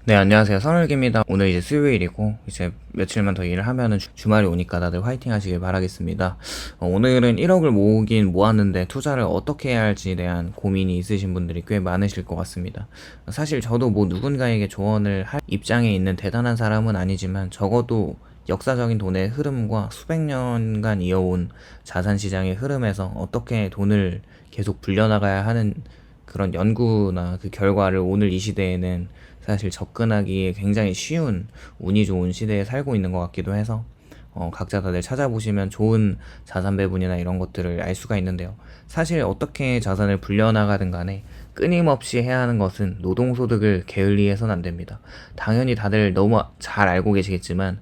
네, 안녕하세요. 선울기입니다. 오늘 이제 수요일이고, 이제 며칠만 더 일을 하면은 주말이 오니까 다들 화이팅 하시길 바라겠습니다. 오늘은 1억을 모으긴 모았는데 투자를 어떻게 해야 할지에 대한 고민이 있으신 분들이 꽤 많으실 것 같습니다. 사실 저도 뭐 누군가에게 조언을 할 입장에 있는 대단한 사람은 아니지만 적어도 역사적인 돈의 흐름과 수백 년간 이어온 자산시장의 흐름에서 어떻게 돈을 계속 불려나가야 하는 그런 연구나 그 결과를 오늘 이 시대에는 사실 접근하기에 굉장히 쉬운 운이 좋은 시대에 살고 있는 것 같기도 해서 각자 다들 찾아보시면 좋은 자산 배분이나 이런 것들을 알 수가 있는데요. 사실 어떻게 자산을 불려나가든 간에 끊임없이 해야 하는 것은 노동소득을 게을리해서는 안 됩니다. 당연히 다들 너무 잘 알고 계시겠지만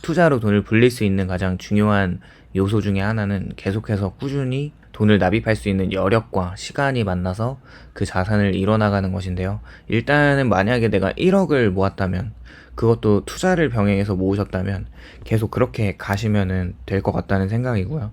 투자로 돈을 불릴 수 있는 가장 중요한 요소 중에 하나는 계속해서 꾸준히 돈을 납입할 수 있는 여력과 시간이 만나서 그 자산을 이뤄나가는 것인데요. 일단은 만약에 내가 1억을 모았다면, 그것도 투자를 병행해서 모으셨다면 계속 그렇게 가시면은 될 것 같다는 생각이고요.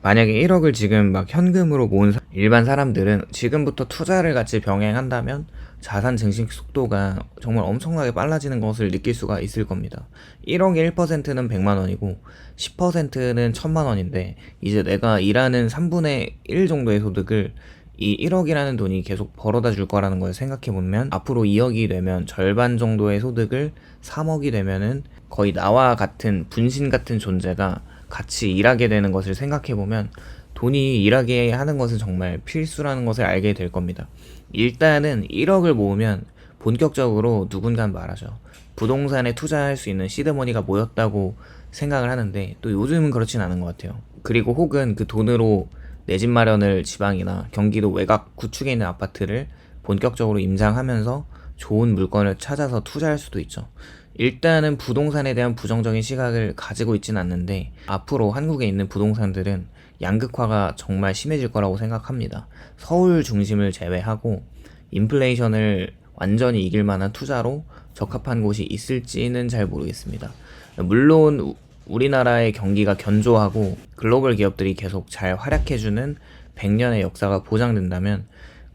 만약에 1억을 지금 막 현금으로 모은 일반 사람들은 지금부터 투자를 같이 병행한다면 자산 증식 속도가 정말 엄청나게 빨라지는 것을 느낄 수가 있을 겁니다. 1억의 1%는 100만 원이고 10%는 1000만 원인데, 이제 내가 일하는 3분의 1 정도의 소득을 이 1억이라는 돈이 계속 벌어다 줄 거라는 걸 생각해보면, 앞으로 2억이 되면 절반 정도의 소득을 3억이 되면은 거의 나와 같은 분신 같은 존재가 같이 일하게 되는 것을 생각해보면 돈이 일하게 하는 것은 정말 필수라는 것을 알게 될 겁니다. 일단은 1억을 모으면 본격적으로 누군가 말하죠. 부동산에 투자할 수 있는 시드머니가 모였다고 생각을 하는데, 또 요즘은 그렇진 않은 것 같아요. 그리고 혹은 그 돈으로 내 집 마련을 지방이나 경기도 외곽 구축에 있는 아파트를 본격적으로 임장하면서 좋은 물건을 찾아서 투자할 수도 있죠. 일단은 부동산에 대한 부정적인 시각을 가지고 있진 않는데, 앞으로 한국에 있는 부동산들은 양극화가 정말 심해질 거라고 생각합니다. 서울 중심을 제외하고 인플레이션을 완전히 이길 만한 투자로 적합한 곳이 있을지는 잘 모르겠습니다. 물론 우리나라의 경기가 견조하고 글로벌 기업들이 계속 잘 활약해주는 100년의 역사가 보장된다면,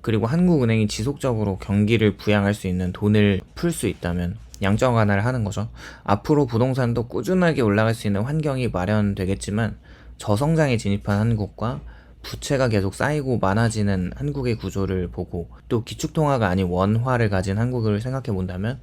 그리고 한국은행이 지속적으로 경기를 부양할 수 있는 돈을 풀 수 있다면, 양적 완화를 하는 거죠. 앞으로 부동산도 꾸준하게 올라갈 수 있는 환경이 마련되겠지만, 저성장에 진입한 한국과 부채가 계속 쌓이고 많아지는 한국의 구조를 보고, 또 기축통화가 아닌 원화를 가진 한국을 생각해 본다면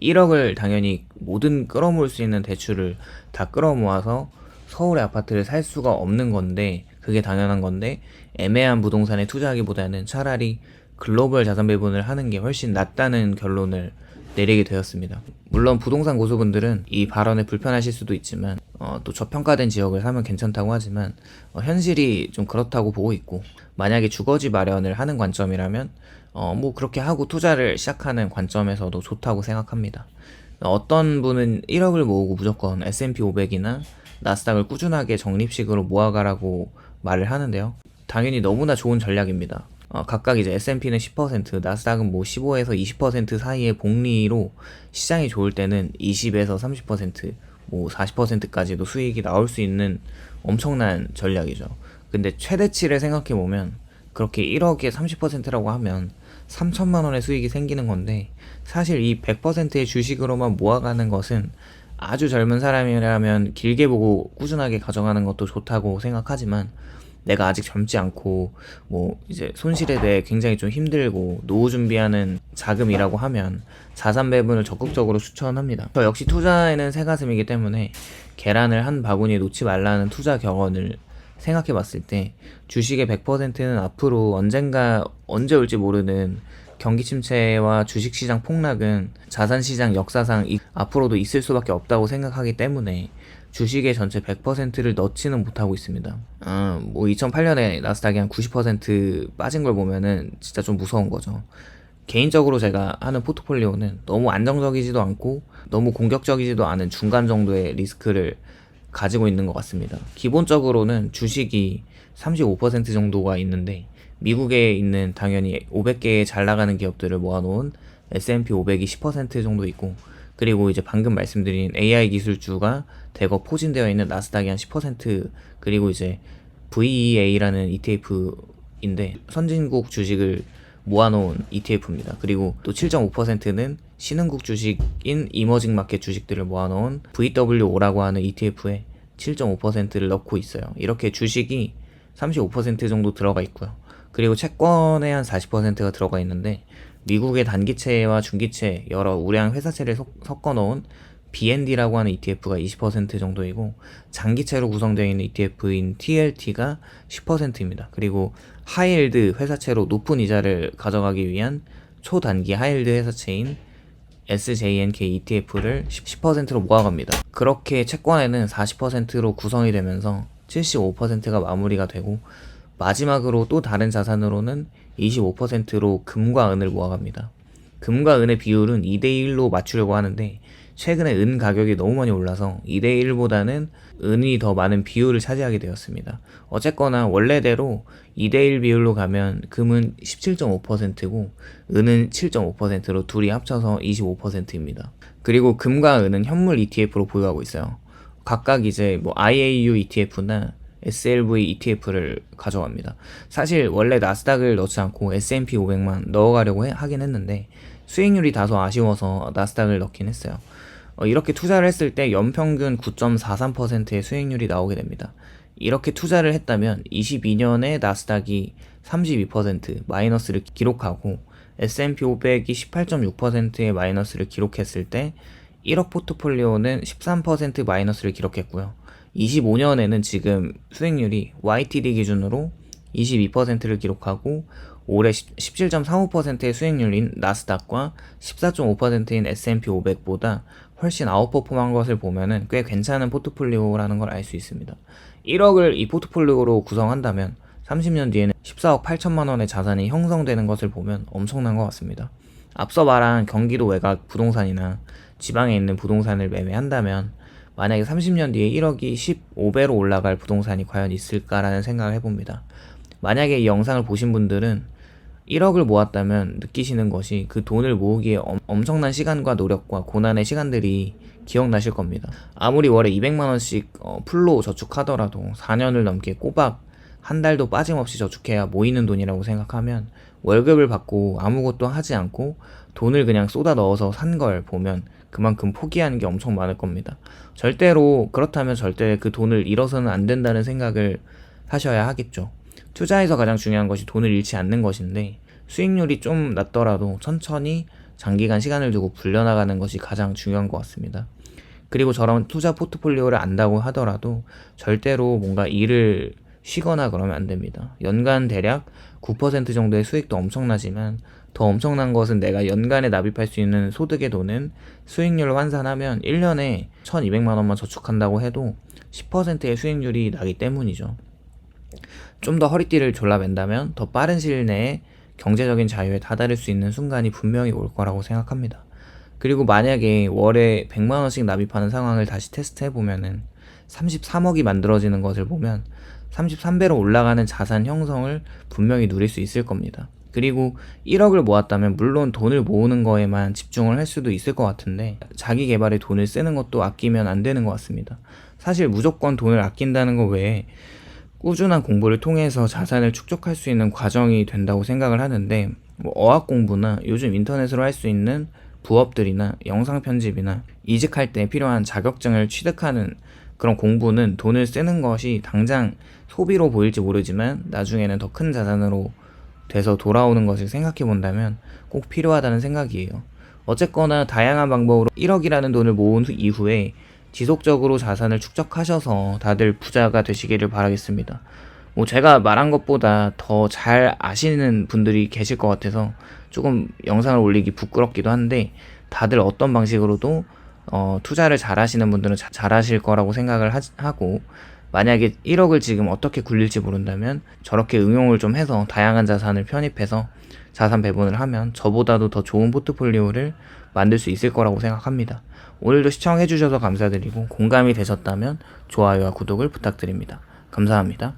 1억을 당연히 모든 끌어모을 수 있는 대출을 다 끌어모아서 서울의 아파트를 살 수가 없는 건데, 그게 당연한 건데, 애매한 부동산에 투자하기보다는 차라리 글로벌 자산 배분을 하는 게 훨씬 낫다는 결론을 내리게 되었습니다. 물론 부동산 고수분들은 이 발언에 불편하실 수도 있지만, 또 저평가된 지역을 사면 괜찮다고 하지만, 현실이 좀 그렇다고 보고 있고, 만약에 주거지 마련을 하는 관점이라면 뭐 그렇게 하고 투자를 시작하는 관점에서도 좋다고 생각합니다. 어떤 분은 1억을 모으고 무조건 S&P 500이나 나스닥을 꾸준하게 적립식으로 모아가라고 말을 하는데요. 당연히 너무나 좋은 전략입니다. 각각 이제 S&P는 10%, 나스닥은 뭐 15에서 20% 사이의 복리로 시장이 좋을 때는 20에서 30%, 뭐 40%까지도 수익이 나올 수 있는 엄청난 전략이죠. 근데 최대치를 생각해보면 그렇게 1억에 30%라고 하면 3천만 원의 수익이 생기는 건데, 사실 이 100%의 주식으로만 모아가는 것은 아주 젊은 사람이라면 길게 보고 꾸준하게 가져가는 것도 좋다고 생각하지만, 내가 아직 젊지 않고 뭐 이제 손실에 대해 굉장히 좀 힘들고 노후 준비하는 자금이라고 하면 자산 배분을 적극적으로 추천합니다. 저 역시 투자에는 새가슴이기 때문에 계란을 한 바구니에 놓지 말라는 투자 격언을 생각해 봤을 때, 주식의 100%는 앞으로 언젠가 언제 올지 모르는 경기 침체와 주식시장 폭락은 자산시장 역사상 앞으로도 있을 수밖에 없다고 생각하기 때문에 주식의 전체 100%를 넣지는 못하고 있습니다. 뭐 2008년에 나스닥이 한 90% 빠진 걸 보면은 진짜 좀 무서운 거죠. 개인적으로 제가 하는 포트폴리오는 너무 안정적이지도 않고 너무 공격적이지도 않은 중간 정도의 리스크를 가지고 있는 것 같습니다. 기본적으로는 주식이 35% 정도가 있는데, 미국에 있는 당연히 500개의 잘 나가는 기업들을 모아놓은 S&P 500이 10% 정도 있고, 그리고 이제 방금 말씀드린 AI 기술주가 대거 포진되어 있는 나스닥이 한 10%, 그리고 이제 VEA라는 ETF인데 선진국 주식을 모아놓은 ETF입니다. 그리고 또 7.5%는 신흥국 주식인 이머징 마켓 주식들을 모아놓은 VWO라고 하는 ETF에 7.5%를 넣고 있어요. 이렇게 주식이 35% 정도 들어가 있고요. 그리고 채권에 한 40%가 들어가 있는데 미국의 단기채와 중기채 여러 우량 회사채를 섞어 놓은 BND라고 하는 ETF가 20% 정도이고 장기채로 구성되어 있는 ETF인 TLT가 10%입니다. 그리고 하이힐드 회사채로 높은 이자를 가져가기 위한 초단기 하이힐드 회사채인 SJNK ETF를 10%로 모아갑니다. 그렇게 채권에는 40%로 구성이 되면서 75%가 마무리가 되고 마지막으로 또 다른 자산으로는 25%로 금과 은을 모아갑니다. 금과 은의 비율은 2대1로 맞추려고 하는데 최근에 은 가격이 너무 많이 올라서 2대1보다는 은이 더 많은 비율을 차지하게 되었습니다. 어쨌거나 원래대로 2대1 비율로 가면 금은 17.5%고 은은 7.5%로 둘이 합쳐서 25%입니다. 그리고 금과 은은 현물 ETF로 보유하고 있어요. 각각 이제 IAU ETF나 SLV ETF를 가져갑니다. 사실 원래 나스닥을 넣지 않고 S&P 500만 넣어가려고 하긴 했는데 수익률이 다소 아쉬워서 나스닥을 넣긴 했어요. 이렇게 투자를 했을 때 연평균 9.43%의 수익률이 나오게 됩니다. 이렇게 투자를 했다면 22년에 나스닥이 32% 마이너스를 기록하고 S&P 500이 18.6%의 마이너스를 기록했을 때 1억 포트폴리오는 13% 마이너스를 기록했고요. 25년에는 지금 수익률이 YTD 기준으로 22%를 기록하고 올해 17.35%의 수익률인 나스닥과 14.5%인 S&P 500보다 훨씬 아웃퍼폼한 것을 보면은 꽤 괜찮은 포트폴리오라는 걸 알 수 있습니다. 1억을 이 포트폴리오로 구성한다면 30년 뒤에는 14억 8천만 원의 자산이 형성되는 것을 보면 엄청난 것 같습니다. 앞서 말한 경기도 외곽 부동산이나 지방에 있는 부동산을 매매한다면 만약에 30년 뒤에 1억이 15배로 올라갈 부동산이 과연 있을까라는 생각을 해봅니다. 만약에 이 영상을 보신 분들은 1억을 모았다면 느끼시는 것이 그 돈을 모으기에 엄청난 시간과 노력과 고난의 시간들이 기억나실 겁니다. 아무리 월에 200만원씩 풀로 저축하더라도 4년을 넘게 꼬박 한 달도 빠짐없이 저축해야 모이는 돈이라고 생각하면 월급을 받고 아무것도 하지 않고 돈을 그냥 쏟아 넣어서 산 걸 보면 그만큼 포기하는 게 엄청 많을 겁니다. 그렇다면 절대 그 돈을 잃어서는 안 된다는 생각을 하셔야 하겠죠. 투자에서 가장 중요한 것이 돈을 잃지 않는 것인데 수익률이 좀 낮더라도 천천히 장기간 시간을 두고 불려나가는 것이 가장 중요한 것 같습니다. 그리고 저런 투자 포트폴리오를 안다고 하더라도 절대로 뭔가 일을 쉬거나 그러면 안 됩니다. 연간 대략 9% 정도의 수익도 엄청나지만 더 엄청난 것은 내가 연간에 납입할 수 있는 소득의 돈은 수익률을 환산하면 1년에 1200만 원만 저축한다고 해도 10%의 수익률이 나기 때문이죠. 좀 더 허리띠를 졸라맨다면 더 빠른 시일 내에 경제적인 자유에 다다를 수 있는 순간이 분명히 올 거라고 생각합니다. 그리고 만약에 월에 100만원씩 납입하는 상황을 다시 테스트해보면은 33억이 만들어지는 것을 보면 33배로 올라가는 자산 형성을 분명히 누릴 수 있을 겁니다. 그리고 1억을 모았다면 물론 돈을 모으는 거에만 집중을 할 수도 있을 것 같은데 자기 개발에 돈을 쓰는 것도 아끼면 안 되는 것 같습니다. 사실 무조건 돈을 아낀다는 것 외에 꾸준한 공부를 통해서 자산을 축적할 수 있는 과정이 된다고 생각을 하는데 어학 공부나 요즘 인터넷으로 할 수 있는 부업들이나 영상 편집이나 이직할 때 필요한 자격증을 취득하는 그런 공부는 돈을 쓰는 것이 당장 소비로 보일지 모르지만 나중에는 더 큰 자산으로 돼서 돌아오는 것을 생각해 본다면 꼭 필요하다는 생각이에요. 어쨌거나 다양한 방법으로 1억이라는 돈을 모은 이후에 지속적으로 자산을 축적하셔서 다들 부자가 되시기를 바라겠습니다. 제가 말한 것보다 더 잘 아시는 분들이 계실 것 같아서 조금 영상을 올리기 부끄럽기도 한데 다들 어떤 방식으로도 투자를 잘 하시는 분들은 잘 하실 거라고 생각을 하고 만약에 1억을 지금 어떻게 굴릴지 모른다면 저렇게 응용을 좀 해서 다양한 자산을 편입해서 자산 배분을 하면 저보다도 더 좋은 포트폴리오를 만들 수 있을 거라고 생각합니다. 오늘도 시청해주셔서 감사드리고 공감이 되셨다면 좋아요와 구독을 부탁드립니다. 감사합니다.